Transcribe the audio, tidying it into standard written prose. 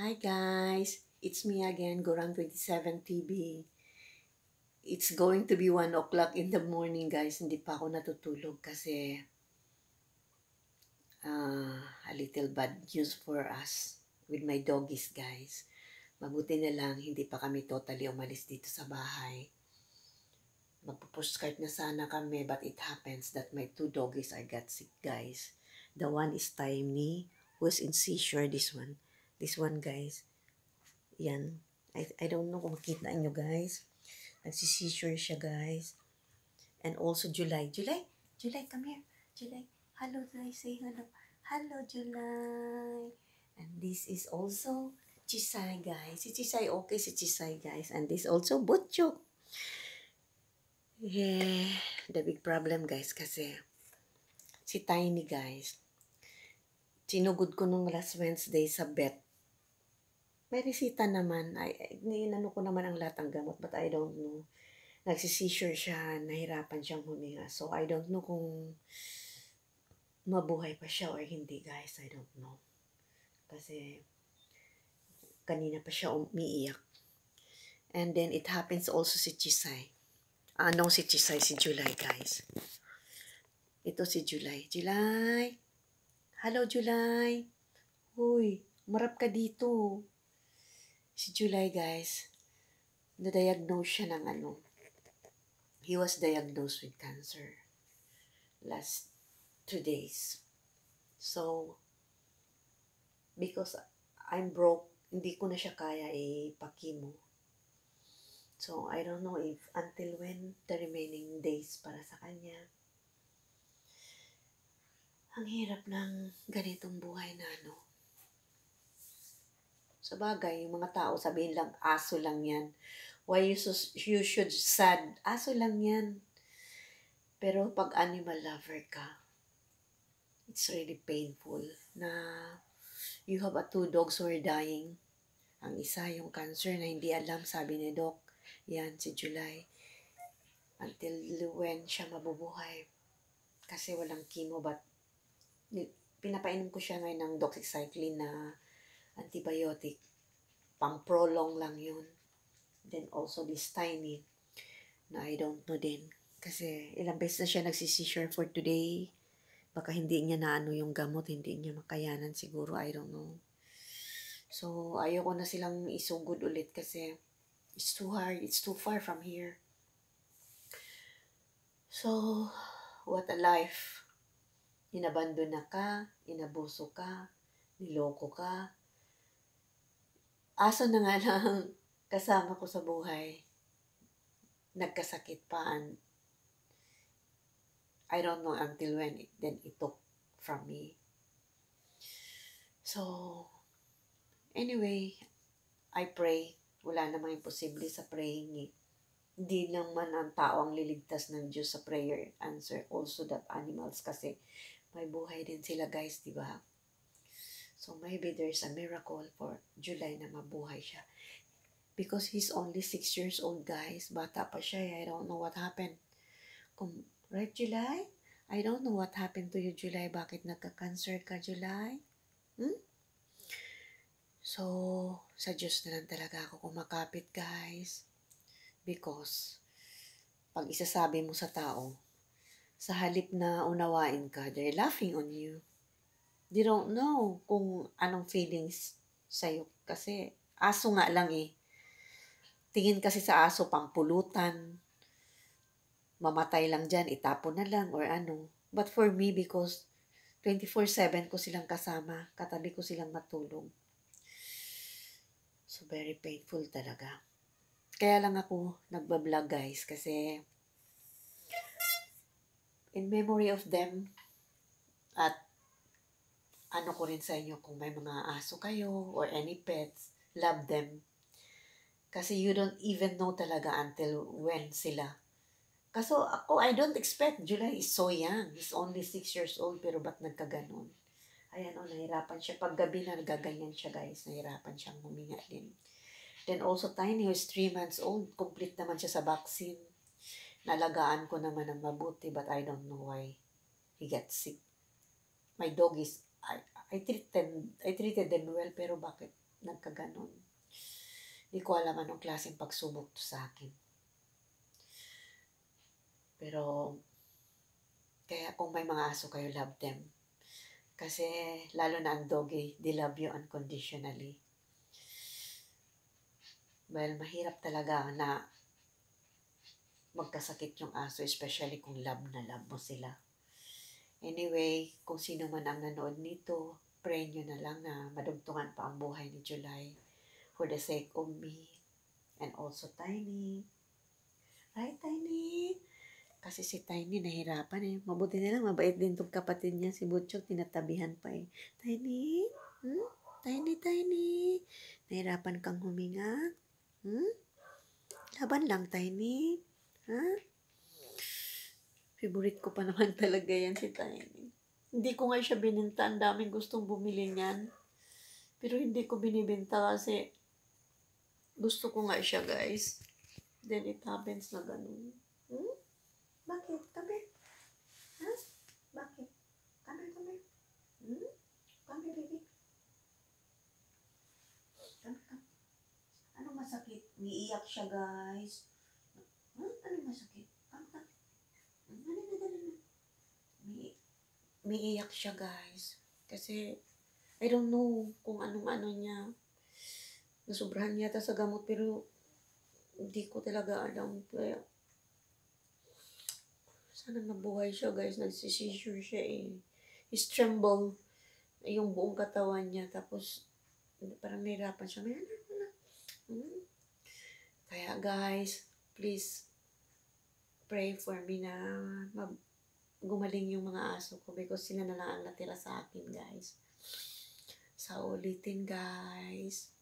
Hi guys, it's me again, Gorang27 TV. It's going to be 1 o'clock in the morning guys, hindi pa ako natutulog kasi a little bad news for us with my doggies guys. Mabuti na lang, hindi pa kami totally umalis dito sa bahay. Magpo-postcard na sana kami but it happens that my two doggies I got sick guys. The one is Tiny, who's in seizure, this one. This one guys. Yan. I don't know kung makita nyo guys. Nagsisisure siya guys. And also July. July, come here. July. Hello, July. Say hello. Hello, July. And this is also Chisay guys. Si Chisay okay, si Chisay guys. And this also Butchok. Yeah. The big problem guys kasi si Tiny guys. Sinugod ko nung last Wednesday sa vet. May resita naman. Ninano ko naman ang lahat ng gamot but I don't know. Nagsisisure siya, nahirapan siyang huminga. So, I don't know kung mabuhay pa siya or hindi, guys. I don't know. Kasi, kanina pa siya umiiyak. And then, it happens also si Chisay. Si Chisay? Si July, guys. Ito si July. July! Hello, July! Huy, marap ka dito. Si July, guys. Na-diagnose siya ng he was diagnosed with cancer last 2 days. So, because I'm broke, hindi ko na siya kaya ipakimo. So, I don't know if until when the remaining days para sa kanya. Ang hirap ng ganitong buhay na Sa bagay, yung mga tao sabihin lang, aso lang yan. Why you should sad? Aso lang yan. Pero pag animal lover ka, it's really painful na you have 2 dogs who are dying. Ang isa yung cancer na hindi alam, sabi ni Doc. Yan, si July. Until when siya mabubuhay. Kasi walang chemo, but pinapainom ko siya ngayon ng doxycycline na antibiotic. Pang-prolong lang yun. Then also this Tiny na I don't know din. Kasi ilang beses na siya nagsisisure for today. Baka hindi niya yung gamot, hindi niya makayanan siguro, I don't know. So, ayoko na silang isugod ulit kasi it's too hard, it's too far from here. So, what a life. Inabandon na ka, inabuso ka, niloko ka. Aso na nga lang kasama ko sa buhay. Nagkasakit pa and I don't know until when then it took from me. So, anyway, I pray. Wala namang imposible sa praying Hindi naman ang tao ang liligtas ng Diyos sa prayer answer. Also that animals kasi may buhay din sila guys, di ba? So maybe there's a miracle for July na mabuhay siya. Because he's only 6 years old guys. Bata pa siya. I don't know what happened. Right, July? I don't know what happened to you, July. Bakit nagka-cancer ka, July? So, sa Diyos na lang talaga ako kumakapit, guys. Because, pag isasabi mo sa tao, sa halip na unawain ka, they're laughing on you. They don't know kung anong feelings sa'yo. Kasi, aso nga lang Tingin kasi sa aso, pampulutan. Mamatay lang dyan, itapon na lang, or But for me, because 24/7 ko silang kasama, katabi ko silang matulog. So, very painful talaga. Kaya lang ako nagbablog guys, kasi in memory of them, at ko rin sa inyo kung may mga aso kayo or any pets, love them. Kasi you don't even know talaga until when sila. Kaso ako, I don't expect. July is so young. He's only 6 years old, pero ba't nagkaganon? Ayan nahirapan siya. Pag gabi na nagaganyan siya guys, nahirapan siyang huminga din. Then also Tiny, who's 3 months old, complete naman siya sa vaccine. Nalagaan ko naman ng mabuti, but I don't know why he got sick. My dog is, I treated them well, pero bakit nagkaganon. Hindi ko alam anong klaseng pagsubok to sa akin. Pero, kaya kung may mga aso kayo, love them. Kasi, lalo na ang doggy, they love you unconditionally. Well, mahirap talaga na magkasakit yung aso, especially kung love na love mo sila. Anyway, kung sino man ang nanood nito, pray nyo na lang na madugtungan pa ang buhay ni July for the sake of me and also Tiny. Right, Tiny? Kasi si Tiny nahirapan eh. Mabuti na lang, mabait din tong kapatid niya, si Butchok, tinatabihan pa eh. Tiny? Hmm? Tiny? Nahirapan kang huminga? Hmm? Laban lang, Tiny. Ha? Favorite ko pa naman talaga yan si Tiny. Hindi ko nga siya bininta. Ang daming gustong bumili niyan. Pero hindi ko binibenta kasi gusto ko nga siya, guys. Then it happens na ganun. Hmm? Bakit? Kami? Ha? Bakit? Kami? Hmm? Kami, baby? Kami. Ano masakit? Umiiyak siya, guys. Huh? Ano masakit? Kami. Umiiyak siya, guys. Kasi, I don't know kung anong-ano niya. Nasobrahan yata sa gamot, pero hindi ko talaga alam. Kaya, sana mabuhay siya, guys. Nagsisisure siya eh. He's tremble yung buong katawan niya. Tapos, parang nahirapan siya. Kaya, guys, please, pray for me na gumaling yung mga aso ko because sila na lang ang natira sa akin, guys. Sa ulitin, guys.